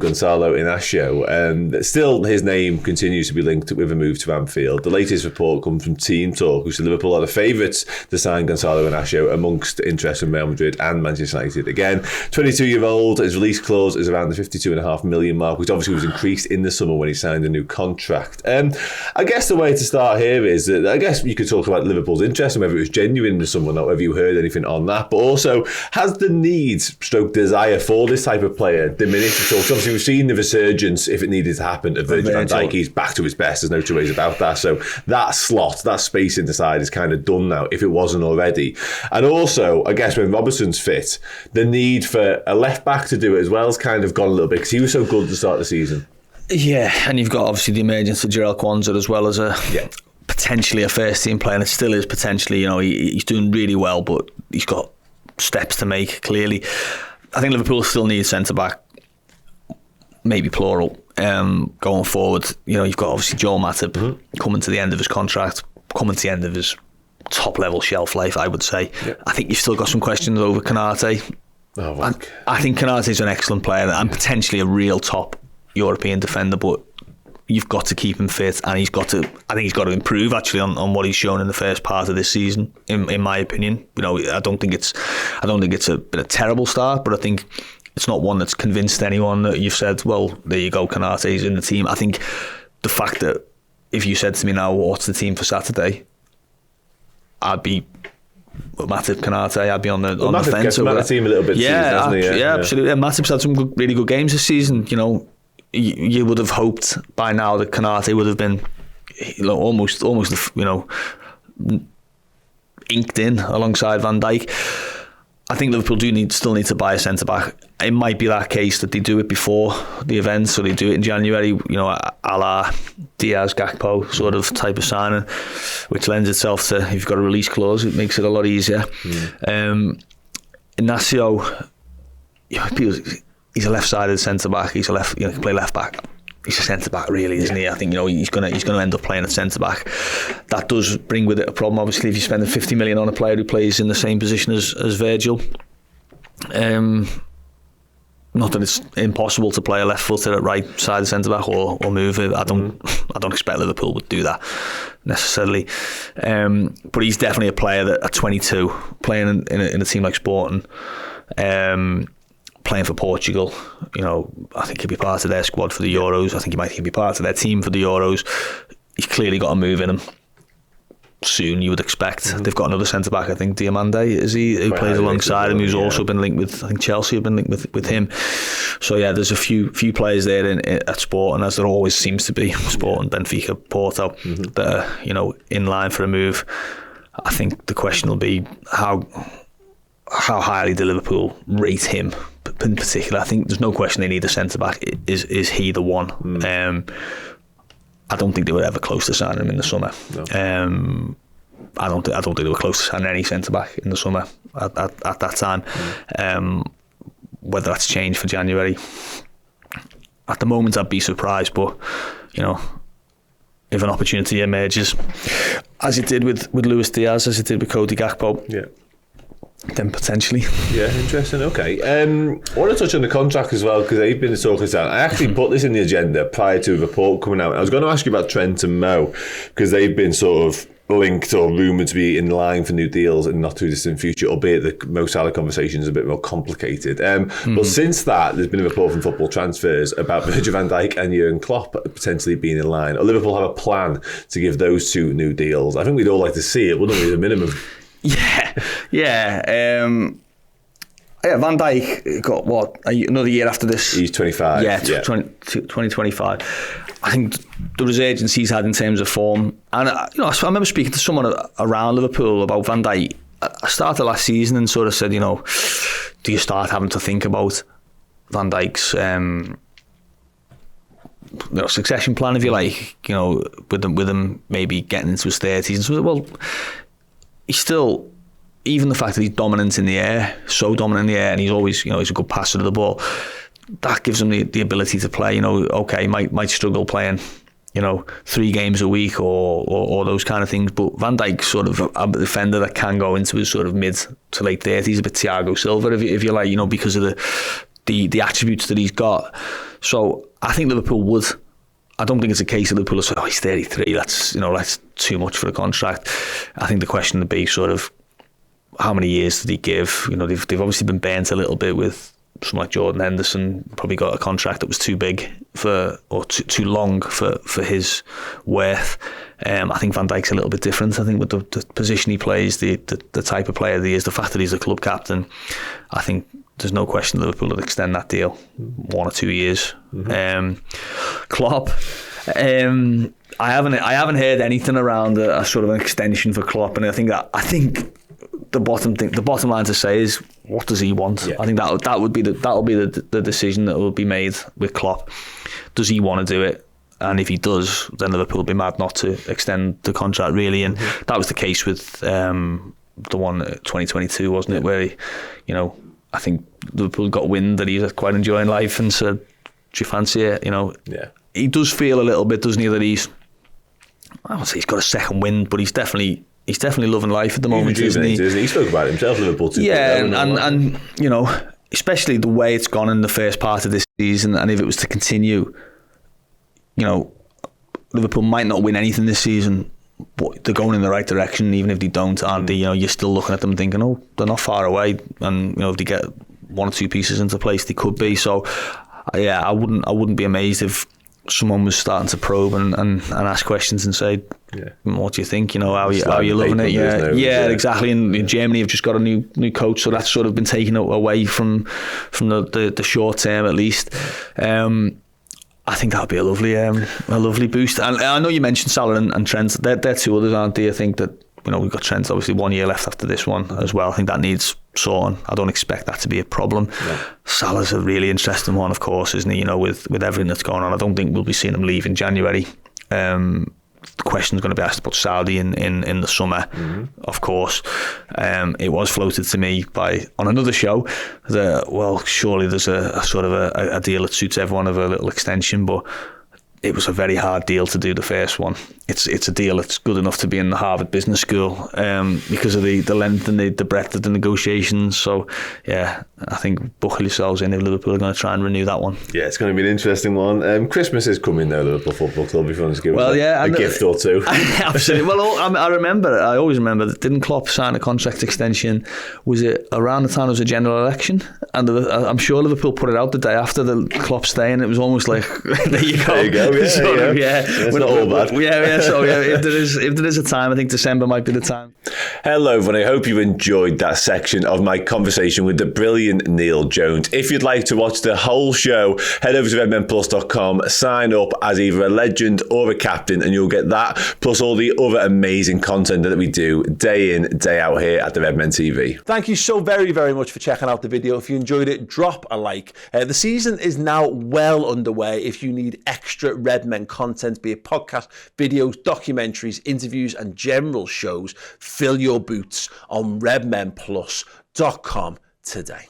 Goncalo Inacio, and still his name continues to be linked with a move to Anfield. The latest report comes from Team Talk, who said Liverpool are the favourites to sign Goncalo Inacio amongst interest from Real Madrid and Manchester United. Again, 22-year-old, his release clause is around the 52.5 million mark, which obviously was increased in the summer when he signed a new contract. I guess the way to start here is that I guess you could talk about Liverpool's interest and whether it was genuine in the summer, not whether you heard anything on that, but also has the need stroke desire for this type of player diminished at all? Obviously we've seen the resurgence, if it needed to happen, of Virgil Van Dijk. He's back to his best, there's no two ways about that. So that slot, that space in the side is kind of done now, if it wasn't already. And also, I guess when Robertson's fit, the need for a left back to do it as well has kind of gone a little bit, because he was so good at the start of the season. Yeah, and you've got obviously the emergence of Jarell Quansah as well as potentially a first team player, and it still is potentially, he's doing really well, but he's got steps to make, clearly. I think Liverpool still need centre back, maybe plural, going forward. You've got obviously Joel Matip coming to the end of his contract, coming to the end of his top level shelf life, I would say. Yep. I think you've still got some questions over Konate. I think Konate's an excellent player and potentially a real top European defender, but you've got to keep him fit, and I think he's got to improve actually on what he's shown in the first part of this season, in my opinion. I don't think it's been a terrible start, but I think it's not one that's convinced anyone that you've said, well, there you go, Konate's in the team. I think the fact that if you said to me now, what's the team for Saturday, I'd be Matip, Konate, I'd be on the fence. Matip the team a little bit season, hasn't he? Yeah, absolutely. And Matip's had some really good games this season. You would have hoped by now that Konate would have been almost inked in alongside Van Dijk. I think Liverpool still need to buy a centre back. It might be that case that they do it before the event, so they do it in January, a la Diaz, Gakpo sort of type of signing, which lends itself to, if you've got a release clause, it makes it a lot easier. Inacio, he's a left-sided centre back. He can play left back. He's a centre back, really, isn't he? I think he's going to end up playing at centre back. That does bring with it a problem, obviously, if you're spending 50 million on a player who plays in the same position as Virgil. Not that it's impossible to play a left footer at right side centre back or move it. I don't expect Liverpool would do that necessarily. But he's definitely a player that at 22, playing in a team like Sporting, playing for Portugal, I think he'll be part of their squad for the Euros. I think he might even be part of their team for the Euros. He's clearly got a move in him. Soon, you would expect. They've got another centre back, I think Diomande is he, who plays alongside him, who's also been linked with, I think Chelsea have been linked with him. So yeah, there's a few players there at Sporting, as there always seems to be, Sporting, Benfica, Porto, that are in line for a move. I think the question will be how highly do Liverpool rate him in particular. I think there's no question they need a centre back. Is he the one? I don't think they were ever close to signing him in the summer. No. I don't think they were close to signing any centre back in the summer at that time. Whether that's changed for January, at the moment I'd be surprised. But if an opportunity emerges, as it did with Luis Diaz, as it did with Cody Gakpo, then potentially. Yeah, interesting. Okay. I want to touch on the contract as well, because they've been talking about. I actually put this in the agenda prior to a report coming out. I was going to ask you about Trent and Mo, because they've been sort of linked or rumoured to be in line for new deals in the not too distant future, albeit the Mo Salah conversation is a bit more complicated. But since that, there's been a report from Football Transfers about Virgil van Dijk and Jurgen Klopp potentially being in line. Or Liverpool have a plan to give those two new deals. I think we'd all like to see it, wouldn't we, at a minimum? Yeah. Van Dijk got another year after this. He's 25. Yeah, 2025. I think the resurgence he's had in terms of form, and I remember speaking to someone around Liverpool about Van Dijk. I started last season and sort of said, do you start having to think about Van Dijk's succession plan, if you like, with him maybe getting into his 30s, and so well. He's still, even the fact that he's dominant in the air, so dominant in the air, and he's always, he's a good passer of the ball, that gives him the ability to play. Okay, might struggle playing, 3 games a week or those kind of things. But Van Dijk's sort of a defender that can go into his sort of mid to late 30s, a bit Thiago Silva, if you like, because of the attributes that he's got. So I think Liverpool would. I don't think it's a case of Liverpool will say, oh, he's 33, that's too much for the contract. I think the question would be sort of, how many years did he give? They've obviously been burnt a little bit with someone like Jordan Henderson, probably got a contract that was too big or too long for his worth. I think Van Dijk's a little bit different. I think with the position he plays, the type of player that he is, the fact that he's a club captain, I think there's no question Liverpool would extend that deal 1 or 2 years. Klopp, I haven't heard anything around a sort of an extension for Klopp, and I think the bottom line to say is, what does he want? Yeah. I think that'll be the decision that will be made with Klopp. Does he want to do it? And if he does, then Liverpool will be mad not to extend the contract, really. And that was the case with the one 2022, wasn't it? Where I think Liverpool got wind that he's quite enjoying life and said, "Do you fancy it?" He does feel a little bit, doesn't he, that I won't say he's got a second wind, but he's definitely loving life at the moment, isn't he? He spoke about it himself, Liverpool too. Yeah, and especially the way it's gone in the first part of this season, and if it was to continue, Liverpool might not win anything this season, but they're going in the right direction. Even if they don't, aren't they? You're still looking at them thinking, oh, they're not far away, and if they get 1 or 2 pieces into place, they could be. So, yeah, I wouldn't be amazed if someone was starting to probe and ask questions and say, what do you think? How are you loving it? Yeah, exactly. And in Germany, have just got a new coach, so that's sort of been taken away from the short term at least. I think that would be a lovely boost. And I know you mentioned Salah and Trent. They're 2 others, aren't they? I think that we've got Trent obviously 1 year left after this one as well. I think that needs sorting. I don't expect that to be a problem. Yeah. Salah's a really interesting one, of course, isn't he? With everything that's going on, I don't think we'll be seeing him leave in January. The question's going to be asked about Saudi in the summer, of course. It was floated to me on another show that, surely there's a sort of a deal that suits everyone of a little extension, but it was a very hard deal to do the first one. It's a deal that's good enough to be in the Harvard Business School because of the length and the breadth of the negotiations. So, yeah, I think buckle yourselves in if Liverpool are going to try and renew that one. Yeah, it's going to be an interesting one. Christmas is coming now, Liverpool Football Club, if you want to give us a gift or two. Absolutely. Well, I always remember that didn't Klopp sign a contract extension? Was it around the time there was a general election? And I'm sure Liverpool put it out the day after the Klopp stay, and it was almost like, there you go. There you go. Yeah. It's not all bad. So if there is a time, I think December might be the time. Hello, everyone. I hope you enjoyed that section of my conversation with the brilliant Neil Jones. If you'd like to watch the whole show, head over to redmenplus.com, sign up as either a legend or a captain, and you'll get that, plus all the other amazing content that we do day in, day out here at the Redmen TV. Thank you so very, very much for checking out the video. If you enjoyed it, drop a like. The season is now well underway. If you need extra Redmen content, be it podcast, videos, documentaries, interviews and general shows, fill your boots on redmenplus.com today.